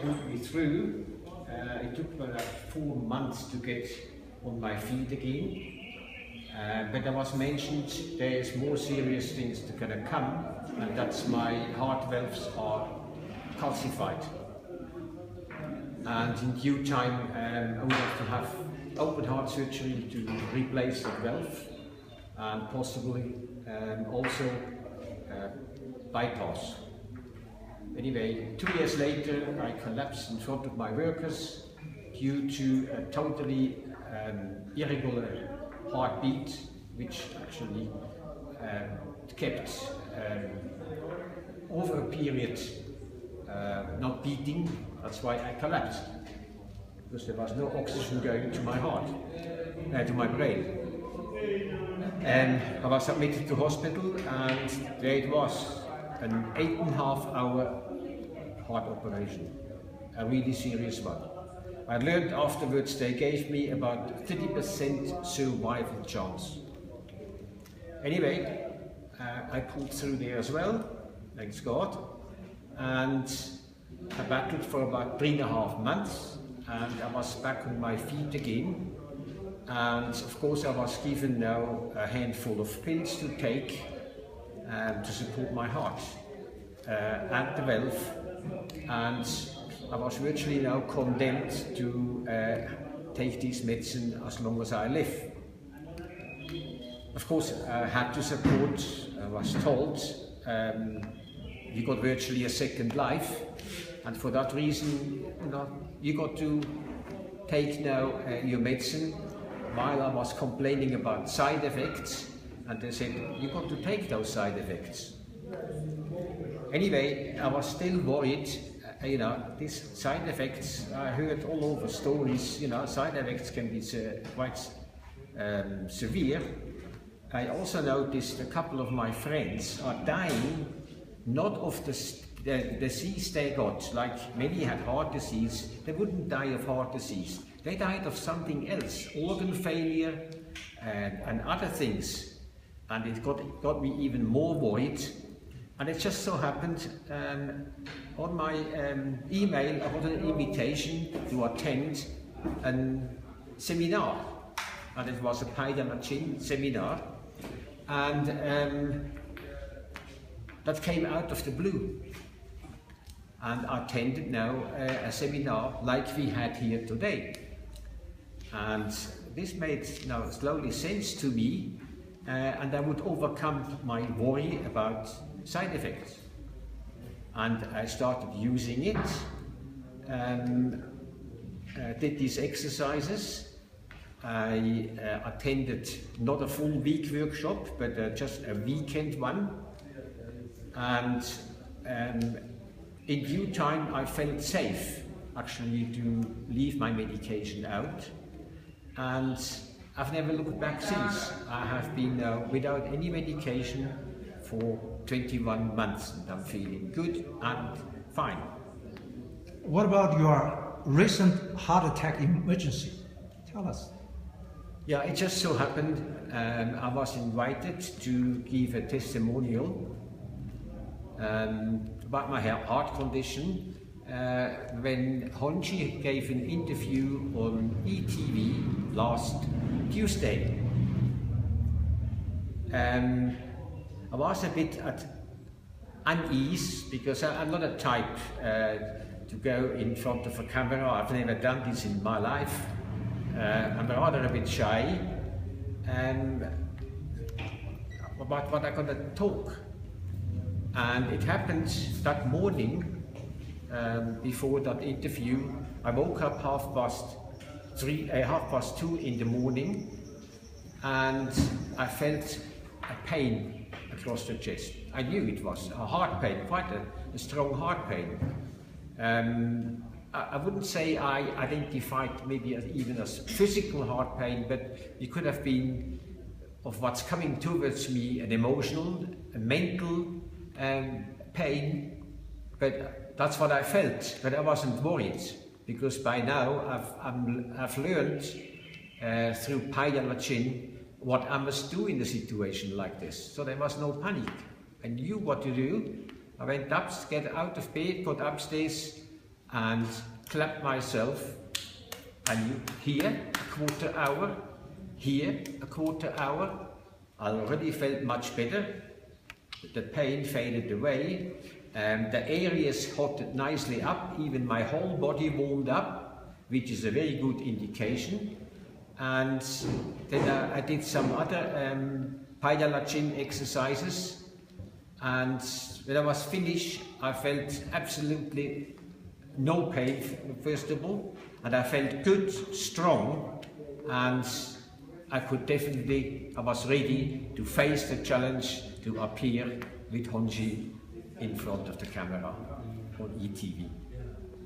pulled me through. It took about 4 months to get on my feet again. But I was mentioned there's more serious things that are going to come, and that's my heart valves are calcified. And in due time I would have to have open heart surgery to replace the valve, and possibly also bypass. Anyway, 2 years later I collapsed in front of my workers due to a totally irregular heartbeat, which actually kept over a period not beating. That's why I collapsed, because there was no oxygen going to my heart, to my brain. And I was admitted to hospital, and there it was, an 8.5 hour heart operation, a really serious one. I learned afterwards they gave me about 30% survival chance. Anyway, I pulled through there as well, thanks God, and I battled for about 3.5 months, and I was back on my feet again. And of course I was given now a handful of pills to take to support my heart and the valve, and I was virtually now condemned to take this medicine as long as I live. Of course I had to support, I was told, you got virtually a second life, and for that reason you got to take now your medicine. While I was complaining about side effects, and they said, you got to take those side effects. Anyway, I was still worried, these side effects, I heard all over stories, side effects can be quite severe. I also noticed a couple of my friends are dying, not of the disease they got, like many had heart disease. They wouldn't die of heart disease. They died of something else, organ failure and other things. And it got me even more worried. And it just so happened, on my email I got an invitation to attend a seminar. And it was a Paya Lachine seminar. And that came out of the blue. And I attended now a seminar like we had here today. And this made now slowly sense to me, and I would overcome my worry about side effects. And I started using it, did these exercises. I attended not a full week workshop, but just a weekend one. And in due time I felt safe actually to leave my medication out. And I've never looked back since. I have been without any medication for 21 months, and I'm feeling good and fine. What about your recent heart attack emergency? Tell us. Yeah, it just so happened I was invited to give a testimonial about my heart condition when Honji gave an interview on ETV last Tuesday. I was a bit at unease because I'm not a type to go in front of a camera. I've never done this in my life. I'm rather a bit shy. But I'm gonna talk. And it happened that morning, before that interview, I woke up 2:30 in the morning, and I felt a pain across the chest. I knew it was a heart pain, quite a strong heart pain. I wouldn't say I identified maybe even as physical heart pain, but it could have been of what's coming towards me, an emotional, a mental pain, but that's what I felt. But I wasn't worried, because by now I've learned through Paya Lachine what I must do in a situation like this. So there was no panic. I knew what to do. I went up, get out of bed, got upstairs, and clap myself, and here a quarter hour, here a quarter hour. I already felt much better. The pain faded away. The areas hotted nicely up, even my whole body warmed up, which is a very good indication. And then I did some other Paidala chin exercises, and when I was finished I felt absolutely no pain, first of all, and I felt good, strong, and I was ready to face the challenge to appear with Honji in front of the camera on ETV.